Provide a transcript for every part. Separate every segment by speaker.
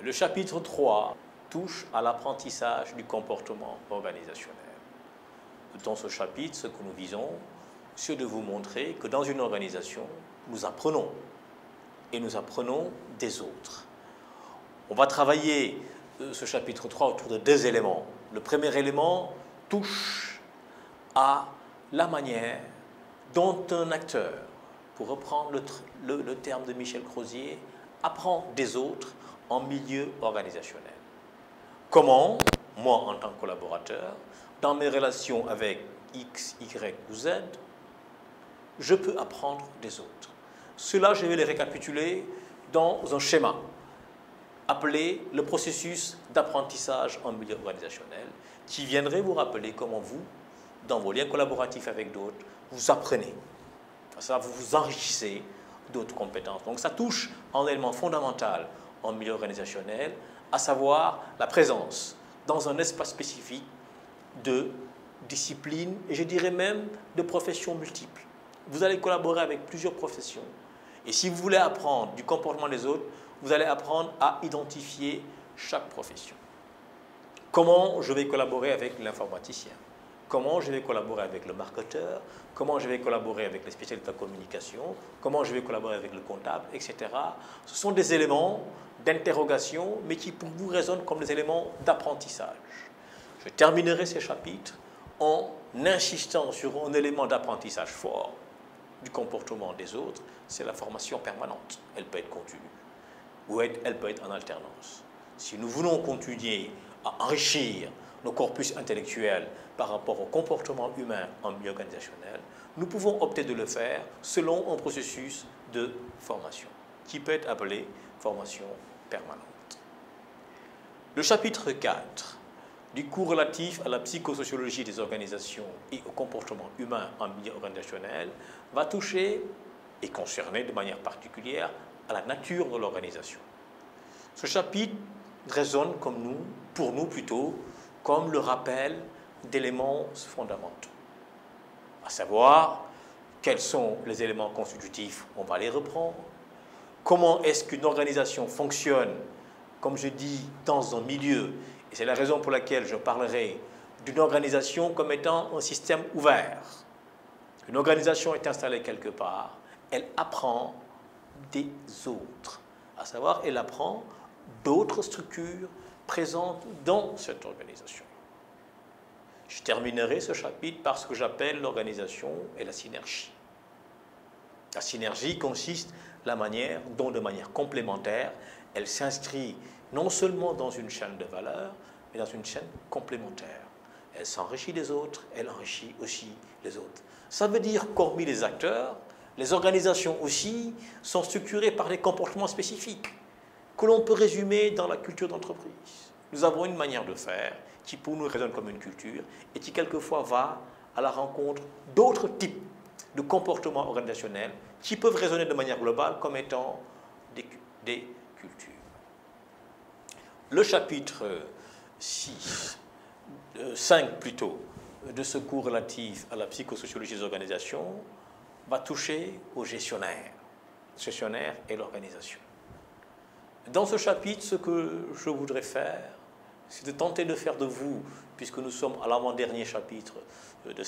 Speaker 1: Le chapitre 3 touche à l'apprentissage du comportement organisationnel. Dans ce chapitre, ce que nous visons, c'est de vous montrer que dans une organisation, nous apprenons et nous apprenons des autres. On va travailler ce chapitre 3 autour de deux éléments. Le premier élément touche à la manière dont un acteur, pour reprendre le terme de Michel Crozier, apprend des autres en milieu organisationnel. Comment, moi en tant que collaborateur, dans mes relations avec X, Y ou Z, je peux apprendre des autres. Cela, je vais les récapituler dans un schéma appelé le processus d'apprentissage en milieu organisationnel, qui viendrait vous rappeler comment vous, dans vos liens collaboratifs avec d'autres, vous apprenez. Ça, vous vous enrichissez d'autres compétences. Donc ça touche à un élément fondamental en milieu organisationnel, à savoir la présence dans un espace spécifique de disciplines et je dirais même de professions multiples. Vous allez collaborer avec plusieurs professions et si vous voulez apprendre du comportement des autres, vous allez apprendre à identifier chaque profession. Comment je vais collaborer avec l'informaticien? Comment je vais collaborer avec le marketeur? Comment je vais collaborer avec les spécialistes de la communication? Comment je vais collaborer avec le comptable, etc. Ce sont des éléments d'interrogation, mais qui pour vous résonnent comme des éléments d'apprentissage. Je terminerai ces chapitres en insistant sur un élément d'apprentissage fort du comportement des autres, c'est la formation permanente. Elle peut être continue ou elle peut être en alternance. Si nous voulons continuer à enrichir nos corpus intellectuels par rapport au comportement humain en milieu organisationnel, nous pouvons opter de le faire selon un processus de formation qui peut être appelé formation permanente. Le chapitre 4 du cours relatif à la psychosociologie des organisations et au comportement humain en milieu organisationnel va toucher et concerner de manière particulière à la nature de l'organisation. Ce chapitre résonne pour nous plutôt, comme le rappel d'éléments fondamentaux, à savoir quels sont les éléments constitutifs, on va les reprendre, comment est-ce qu'une organisation fonctionne, comme je dis, dans un milieu, et c'est la raison pour laquelle je parlerai d'une organisation comme étant un système ouvert. Une organisation est installée quelque part, elle apprend des autres, à savoir elle apprend d'autres structures présentes dans cette organisation. Je terminerai ce chapitre par ce que j'appelle l'organisation et la synergie. La synergie consiste la manière dont, de manière complémentaire, elle s'inscrit non seulement dans une chaîne de valeur, mais dans une chaîne complémentaire. Elle s'enrichit des autres, elle enrichit aussi les autres. Ça veut dire qu'hormis les acteurs, les organisations aussi sont structurées par des comportements spécifiques que l'on peut résumer dans la culture d'entreprise. Nous avons une manière de faire qui pour nous résonne comme une culture et qui quelquefois va à la rencontre d'autres types de comportements organisationnels qui peuvent résonner de manière globale comme étant des cultures. Le chapitre 5 plutôt, de ce cours relatif à la psychosociologie des organisations va toucher aux gestionnaires et l'organisation. Dans ce chapitre, ce que je voudrais faire, c'est de tenter de faire de vous, puisque nous sommes à l'avant-dernier chapitre de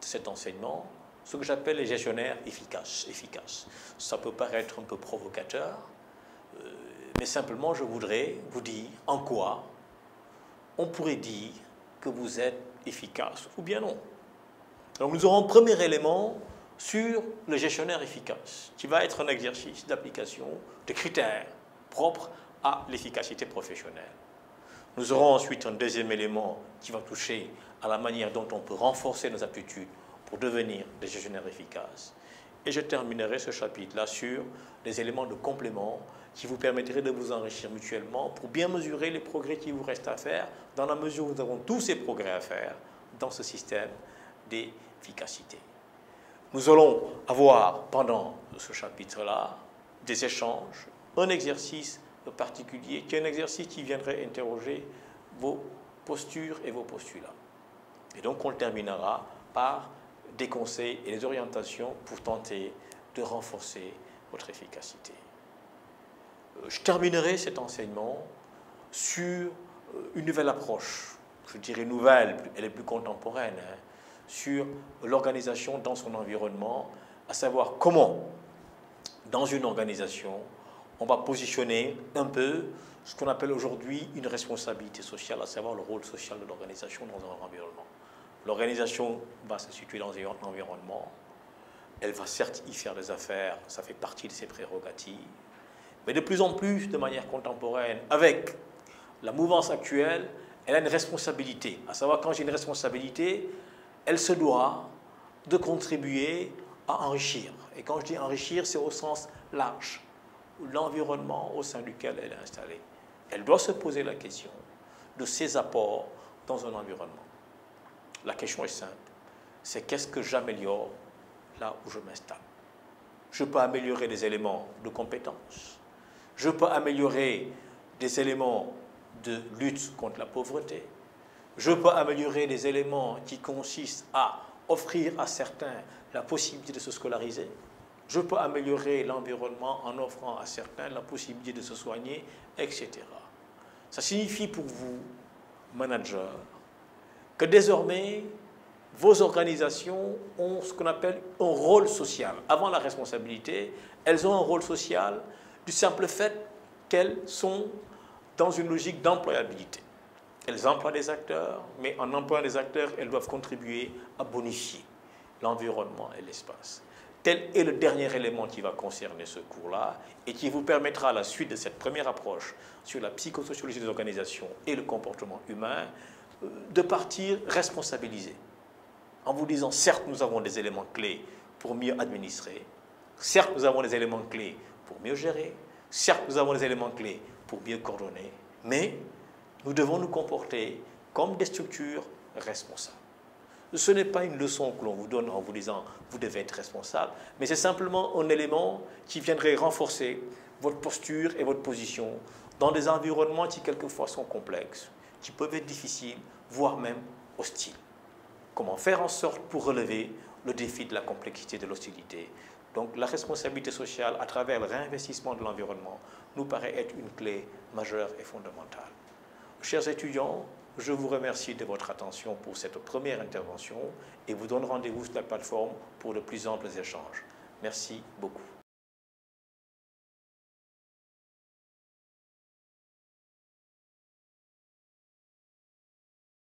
Speaker 1: cet enseignement, ce que j'appelle les gestionnaires efficaces. Ça peut paraître un peu provocateur, mais simplement je voudrais vous dire en quoi on pourrait dire que vous êtes efficace ou bien non. Donc nous aurons un premier élément sur le gestionnaire efficace, qui va être un exercice d'application de critères propres à l'efficacité professionnelle. Nous aurons ensuite un deuxième élément qui va toucher à la manière dont on peut renforcer nos aptitudes pour devenir des gestionnaires efficaces. Et je terminerai ce chapitre-là sur des éléments de complément qui vous permettraient de vous enrichir mutuellement pour bien mesurer les progrès qui vous restent à faire dans la mesure où nous avons tous ces progrès à faire dans ce système d'efficacité. Nous allons avoir pendant ce chapitre-là des échanges, un exercice particulier qui est un exercice qui viendrait interroger vos postures et vos postulats. Et donc on le terminera par des conseils et des orientations pour tenter de renforcer votre efficacité. Je terminerai cet enseignement sur une nouvelle approche, je dirais nouvelle, elle est plus contemporaine, hein, sur l'organisation dans son environnement, à savoir comment, dans une organisation, on va positionner un peu ce qu'on appelle aujourd'hui une responsabilité sociale, à savoir le rôle social de l'organisation dans un environnement. L'organisation va se situer dans un environnement, elle va certes y faire des affaires, ça fait partie de ses prérogatives, mais de plus en plus, de manière contemporaine, avec la mouvance actuelle, elle a une responsabilité. À savoir, quand j'ai une responsabilité, elle se doit de contribuer à enrichir. Et quand je dis enrichir, c'est au sens large, l'environnement au sein duquel elle est installée. Elle doit se poser la question de ses apports dans un environnement. La question est simple, c'est qu'est-ce que j'améliore là où je m'installe? Je peux améliorer des éléments de compétence, je peux améliorer des éléments de lutte contre la pauvreté, je peux améliorer des éléments qui consistent à offrir à certains la possibilité de se scolariser, je peux améliorer l'environnement en offrant à certains la possibilité de se soigner, etc. Ça signifie pour vous, managers, que désormais, vos organisations ont ce qu'on appelle un rôle social. Avant la responsabilité, elles ont un rôle social du simple fait qu'elles sont dans une logique d'employabilité. Elles emploient des acteurs, mais en employant des acteurs, elles doivent contribuer à bonifier l'environnement et l'espace. Tel est le dernier élément qui va concerner ce cours-là et qui vous permettra, à la suite de cette première approche sur la psychosociologie des organisations et le comportement humain, de partir responsabilisé. En vous disant, certes, nous avons des éléments clés pour mieux administrer, certes, nous avons des éléments clés pour mieux gérer, certes, nous avons des éléments clés pour mieux coordonner, mais nous devons nous comporter comme des structures responsables. Ce n'est pas une leçon que l'on vous donne en vous disant « vous devez être responsable », mais c'est simplement un élément qui viendrait renforcer votre posture et votre position dans des environnements qui quelquefois sont complexes, qui peuvent être difficiles, voire même hostiles. Comment faire en sorte pour relever le défi de la complexité de l'hostilité. Donc la responsabilité sociale à travers le réinvestissement de l'environnement nous paraît être une clé majeure et fondamentale. Chers étudiants, je vous remercie de votre attention pour cette première intervention et vous donne rendez-vous sur la plateforme pour de plus amples échanges. Merci beaucoup.